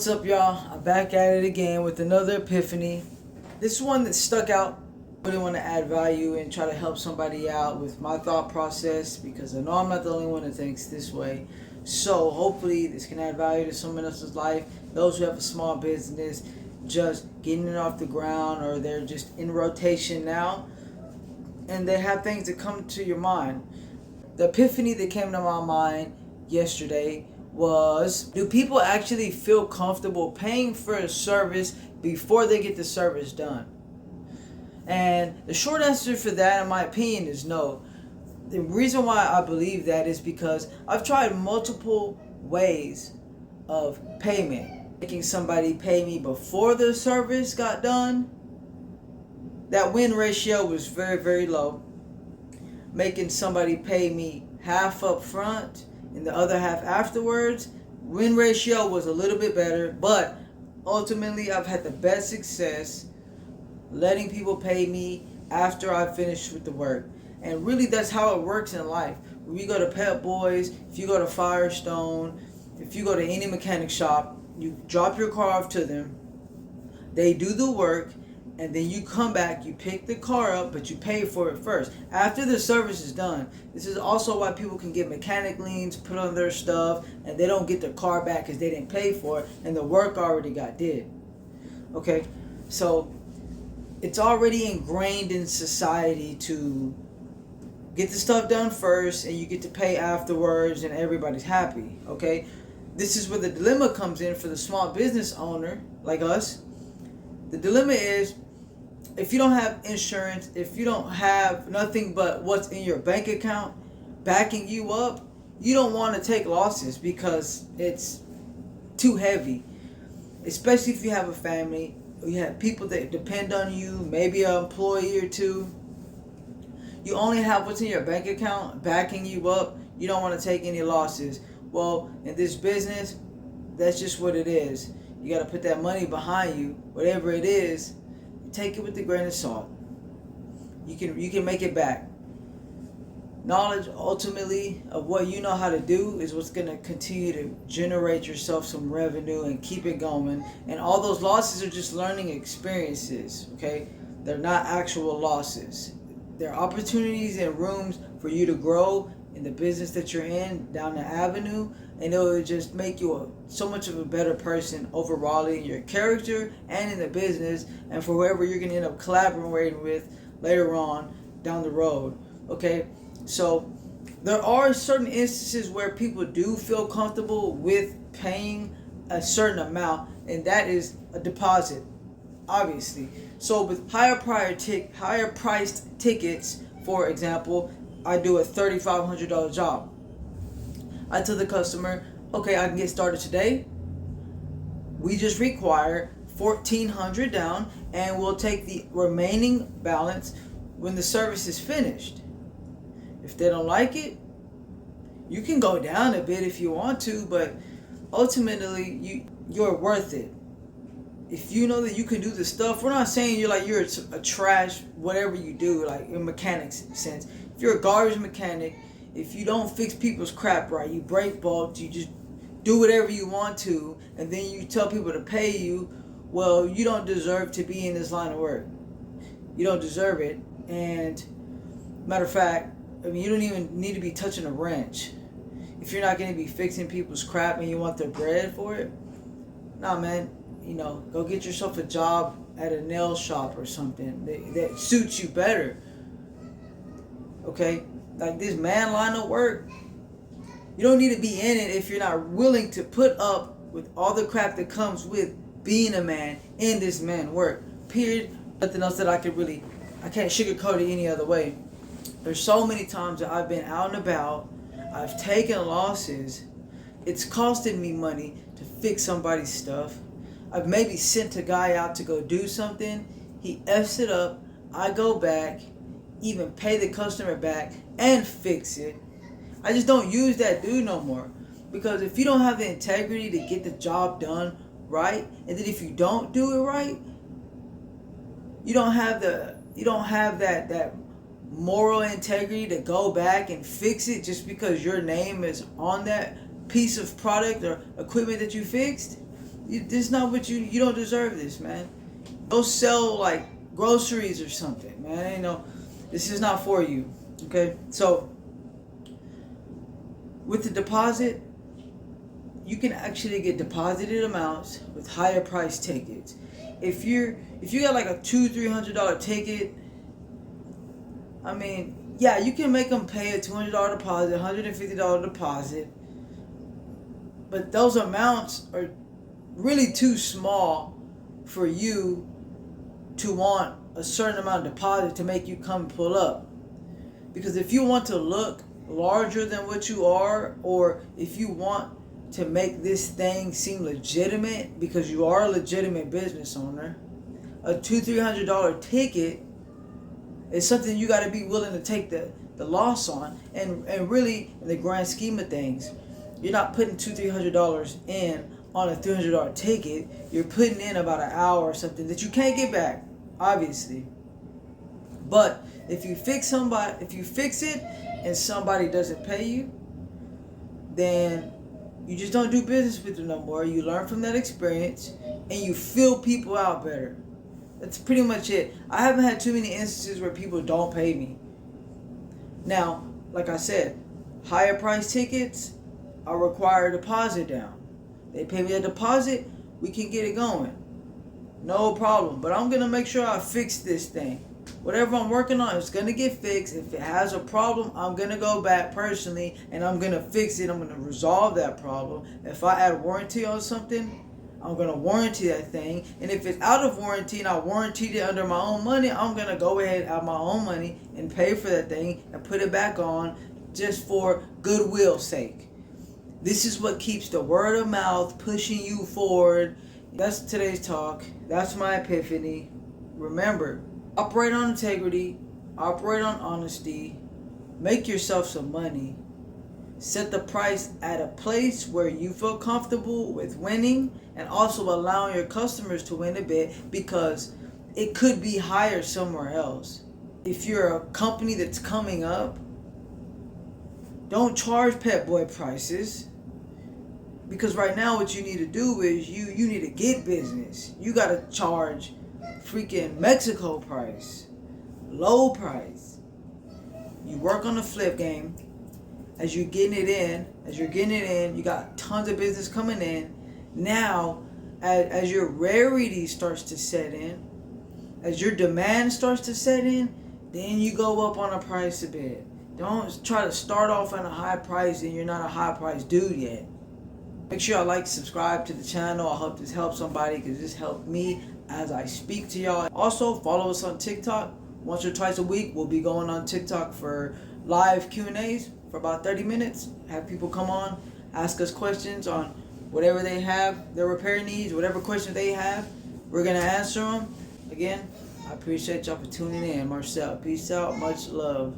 What's up, y'all? I'm back at it again with another epiphany. This is one that stuck out. I really want to add value and try to help somebody out with my thought process because I know I'm not the only one that thinks this way. So hopefully this can add value to someone else's life. Those who have a small business just getting it off the ground, or they're just in rotation now and they have things that come to your mind. The epiphany that came to my mind yesterday was, do people actually feel comfortable paying for a service before they get the service done? And the short answer for that, in my opinion, is no. The reason why I believe that is because I've tried multiple ways of payment. Making somebody pay me before the service got done, that win ratio was very, very low. Making somebody pay me half up front and the other half afterwards, win ratio was a little bit better, but ultimately I've had the best success letting people pay me after I finish with the work. And really that's how it works in life. When you go to Pep Boys, if you go to Firestone, if you go to any mechanic shop, you drop your car off to them, they do the work, and then you come back, you pick the car up, but you pay for it first. After the service is done, this is also why people can get mechanic liens put on their stuff, and they don't get their car back because they didn't pay for it, and the work already got did. Okay, so it's already ingrained in society to get the stuff done first, and you get to pay afterwards, and everybody's happy. Okay, this is where the dilemma comes in for the small business owner like us. The dilemma is, if you don't have insurance, if you don't have nothing but what's in your bank account backing you up, you don't want to take losses because it's too heavy. Especially if you have a family, you have people that depend on you, maybe an employee or two. You only have what's in your bank account backing you up. You don't want to take any losses. Well, in this business, that's just what it is. You got to put that money behind you, whatever it is. Take it with a grain of salt. You can make it back. Knowledge ultimately of what you know how to do is what's going to continue to generate yourself some revenue and keep it going. And all those losses are just learning experiences, okay? They're not actual losses. They're opportunities and rooms for you to grow in the business that you're in down the avenue, and it will just make you so much of a better person overall in your character and in the business, and for whoever you're going to end up collaborating with later on down the road. Okay, so there are certain instances where people do feel comfortable with paying a certain amount, and that is a deposit, obviously. So with higher priced tickets, for example, I do a $3,500 job. I tell the customer, okay, I can get started today. We just require $1,400 down, and we'll take the remaining balance when the service is finished. If they don't like it, you can go down a bit if you want to, but ultimately you're worth it. If you know that you can do the stuff, we're not saying you're a trash, whatever you do, like in mechanics sense. If you're a garbage mechanic, if you don't fix people's crap right, you break bolts, you just do whatever you want to, and then you tell people to pay you, well, you don't deserve to be in this line of work. You don't deserve it. And matter of fact, I mean, you don't even need to be touching a wrench. If you're not going to be fixing people's crap and you want their bread for it, nah, man, go get yourself a job at a nail shop or something that suits you better. Okay? Like this man line of work, you don't need to be in it if you're not willing to put up with all the crap that comes with being a man in this man work. Period. Nothing else that I can't sugarcoat it any other way. There's so many times that I've been out and about, I've taken losses, it's costed me money to fix somebody's stuff. I've maybe sent a guy out to go do something, he F's it up, I go back, even pay the customer back and fix it. I just don't use that dude no more, because if you don't have the integrity to get the job done right, and then if you don't do it right, you don't have that moral integrity to go back and fix it just because your name is on that piece of product or equipment that you fixed, This is not what you don't deserve this, man. Go sell like groceries or something, man. You know, this is not for you. Okay, so with the deposit, you can actually get deposited amounts with higher price tickets. If you got like a $200-300 ticket, I mean, yeah, you can make them pay a $200 deposit, $150 deposit, but those amounts are really too small for you to want a certain amount of deposit to make you come pull up. Because if you want to look larger than what you are, or if you want to make this thing seem legitimate because you are a legitimate business owner, a $200-300 ticket is something you got to be willing to take the loss on. And really, in the grand scheme of things, you're not putting $200-300 in on a $300 ticket. You're putting in about an hour or something that you can't get back, obviously. But if you fix it and somebody doesn't pay you, then you just don't do business with them no more. You learn from that experience and you fill people out better. That's pretty much it. I haven't had too many instances where people don't pay me. Now, like I said, higher price tickets are require a deposit down. They pay me a deposit, we can get it going. No problem. But I'm going to make sure I fix this thing. Whatever I'm working on, it's going to get fixed. If it has a problem, I'm going to go back personally and I'm going to fix it. I'm going to resolve that problem. If I add warranty on something, I'm going to warranty that thing. And if it's out of warranty and I warrantied it under my own money, I'm going to go ahead and have my own money and pay for that thing and put it back on just for goodwill's sake. This is what keeps the word of mouth pushing you forward. That's today's talk. That's my epiphany. Remember, operate on integrity, operate on honesty, make yourself some money, set the price at a place where you feel comfortable with winning and also allowing your customers to win a bit, because it could be higher somewhere else. If you're a company that's coming up, don't charge Pet Boy prices, because right now what you need to do is you need to get business. You got to charge freaking Mexico price, low price. You work on the flip game. As you're getting it in, you got tons of business coming in. Now, as your rarity starts to set in, as your demand starts to set in, then you go up on a price a bit. Don't try to start off at a high price and you're not a high price dude yet. Make sure y'all subscribe to the channel. I hope this helps somebody, because this helped me as I speak to y'all. Also, follow us on TikTok. Once or twice a week, we'll be going on TikTok for live Q&As for about 30 minutes. Have people come on, ask us questions on whatever they have, their repair needs, whatever questions they have. We're going to answer them. Again, I appreciate y'all for tuning in. Marcel, peace out. Much love.